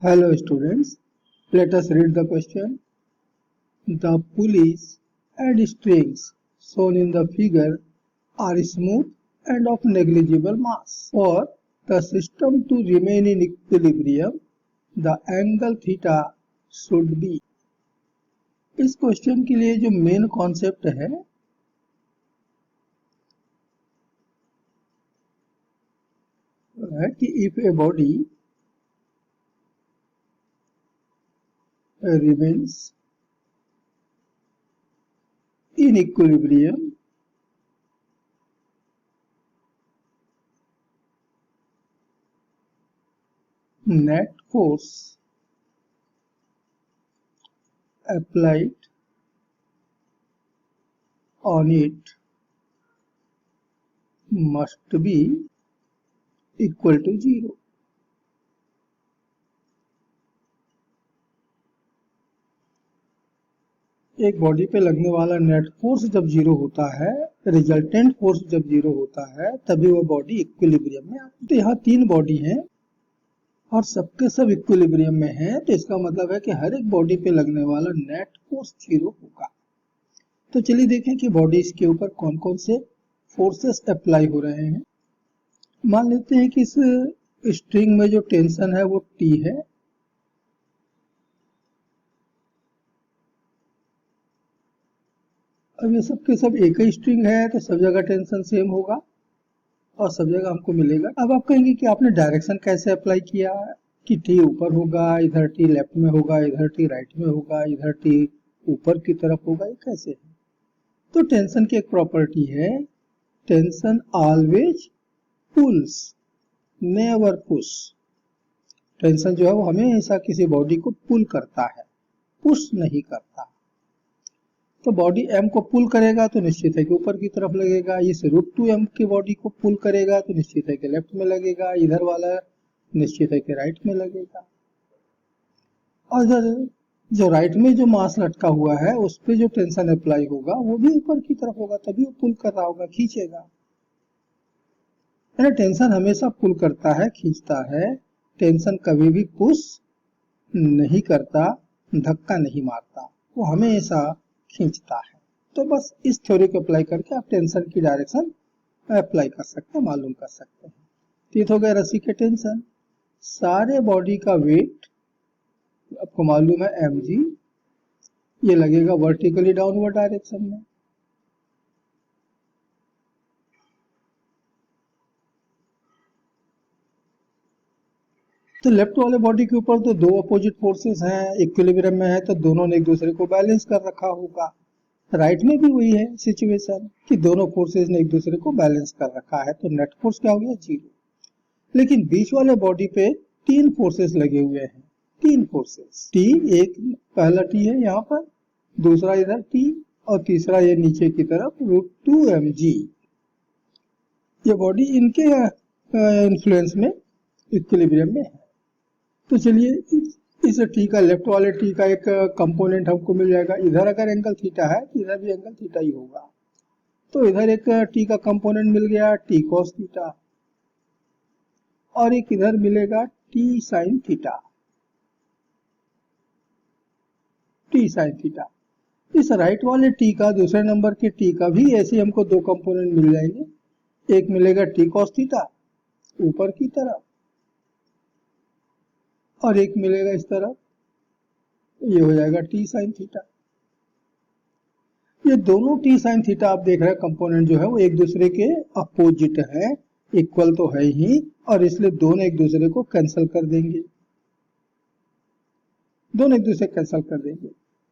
Hello students, let us read the question. The pulleys and strings shown in the figure are smooth and of negligible mass. For the system to remain in equilibrium, the angle theta should be. इस question के लिए जो main concept है कि if a body remains in equilibrium, net force applied on it must be equal to 0. एक body पे लगने वाला नेट फोर्स जब 0 होता है, रिजल्टेंट फोर्स जब 0 होता है, तभी वो बॉडी इक्विलिब्रियम में आती है। तो यहाँ 3 बॉडी हैं और सबके सब इक्विलिब्रियम में हैं, तो इसका मतलब है कि हर एक बॉडी पे लगने वाला नेट फोर्स 0 होगा। तो चलिए देखें कि बॉडीज के ऊपर कौन कौन से फोर्सेस अप्लाई हो रहे हैं। मान लेते हैं कि इस स्ट्रिंग में जो टेंशन है वो T है। अब ये सब के सब एक ही स्ट्रिंग है, तो सब जगह टेंशन सेम होगा और सब जगह हमको मिलेगा। अब आप कहेंगे कि आपने डायरेक्शन कैसे अप्लाई किया, कि टी ऊपर होगा, इधर टी लेफ्ट में होगा, इधर टी राइट में होगा, इधर टी ऊपर की तरफ होगा, ये कैसे है? तो टेंशन की एक प्रॉपर्टी है, tension always pulls never push. Tension जो है वो हमेशा किसी बॉडी को पुल करता है, पुश नहीं करता। तो बॉडी m को पुल करेगा तो निश्चित है कि ऊपर की तरफ लगेगा, इस √2m की बॉडी को पुल करेगा तो निश्चित है कि लेफ्ट में लगेगा, इधर वाला निश्चित है कि राइट में लगेगा। और जो राइट में जो मास लटका हुआ है उस पे जो टेंशन अप्लाई होगा वो भी ऊपर की तरफ होगा, तभी वो पुल कर रहा होगा, खींचेगा। टेंशन हमेशा पुल करता है, खींचता है। टेंशन कभी भी पुश नहीं करता, धक्का नहीं मारता, वो हमेशा खींचता है। तो बस इस थ्योरी को अप्लाई करके आप टेंशन की डायरेक्शन अप्लाई कर सकते हैं, मालूम कर सकते हैं। तो हो गया रस्सी के टेंशन। सारे बॉडी का वेट आपको मालूम है mg, ये लगेगा वर्टिकली डाउनवर्ड डायरेक्शन में। तो लेफ्ट वाले बॉडी के ऊपर तो 2 अपोजिट फोर्सेस हैं, इक्विलिब्रियम में है तो दोनों ने एक दूसरे को बैलेंस कर रखा होगा। राइट में भी वही है सिचुएशन कि दोनों फोर्सेस ने एक दूसरे को बैलेंस कर रखा है, तो नेट फोर्स क्या हो गया 0। लेकिन बीच वाले बॉडी पे 3 फोर्सेस लगे हुए हैं, 3 फोर्सेस T, एक पहला T है यहाँ पर, दूसरा इधर T और तीसरा ये नीचे की तरफ √2mg। ये बॉडी इनके इन्फ्लुएंस में इक्विलिब्रियम में है। तो चलिए इस टी का, लेफ्ट वाले टी का एक कंपोनेंट हमको मिल जाएगा। इधर अगर एंगल थीटा है तो इधर भी एंगल थीटा ही होगा, तो इधर एक टी का कंपोनेंट मिल गया टी कॉस थीटा, और एक इधर मिलेगा T sine theta, T sine theta. इस राइट वाले टी का, दूसरे नंबर के टी का भी ऐसे हमको 2 कंपोनेंट मिल जाएंगे। एक मिलेगा टी कॉस थीटा ऊपर की तरफ, और एक मिलेगा इस तरफ, ये हो जाएगा टी साइन थीटा। ये दोनों टी साइन थीटा आप देख रहे हैं कंपोनेंट जो है वो एक दूसरे के अपोजिट है, इक्वल तो है ही, और इसलिए दोनों एक दूसरे को कैंसिल कर देंगे, दोनों एक दूसरे कैंसिल कर देंगे।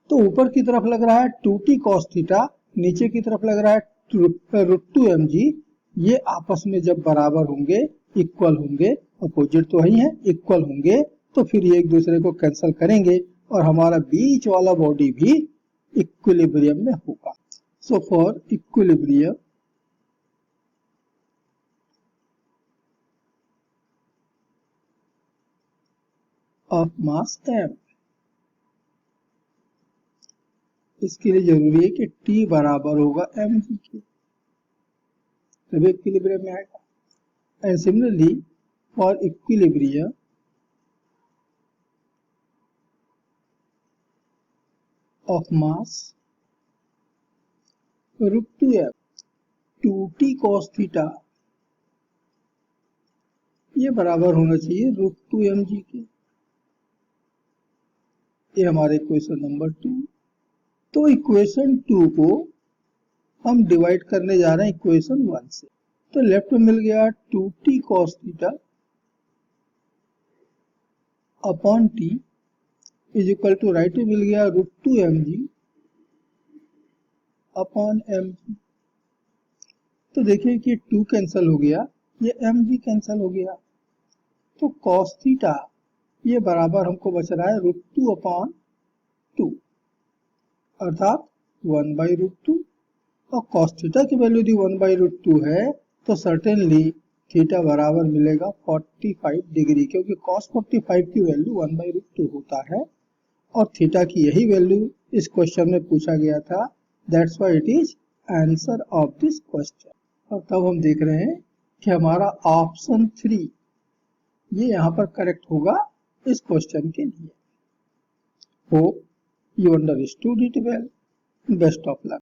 तो ऊपर की तरफ लग रहा है 2t cos थीटा, नीचे की तरफ लग रहा है √2mg। ये आपस में जब बराबर होंगे, इक्वल होंगे, अपोजिट तो ही है, इक्वल होंगे, तो फिर ये एक दूसरे को कैंसिल करेंगे और हमारा बीच वाला बॉडी भी इक्विलिब्रियम में होगा। So for equilibrium of mass m, इसके लिए जरूरी है कि t बराबर होगा mg के, तभी इक्विलिब्रियम में आएगा। And similarly for equilibrium of mass √2m 2t cos theta, ये बराबर होना चाहिए √2mg के। ये हमारे इक्वेशन नंबर 2। तो इक्वेशन 2 को हम डिवाइड करने जा रहे हैं इक्वेशन 1 से। तो लेफ्ट में मिल गया 2t cos theta upon t is equal to, right में मिल गया √2mg अपॉन mg। तो देखिए कि 2 कैंसिल हो गया, ये mg कैंसिल हो गया, तो cos थीटा ये बराबर हमको बच रहा है √2 अपॉन 2 अर्थात 1/√2। और cos थीटा की वैल्यू यदि 1/√2 है तो सर्टेनली थीटा बराबर मिलेगा 45 डिग्री, क्योंकि cos 45 की वैल्यू 1/√2 होता है और थीटा की यही वैल्यू इस क्वेश्चन में पूछा गया था। That's why it is answer of this question. और तब हम देख रहे हैं कि हमारा ऑप्शन 3 ये यहाँ पर करेक्ट होगा इस क्वेश्चन के लिए। Hope you understood it well. Best of luck.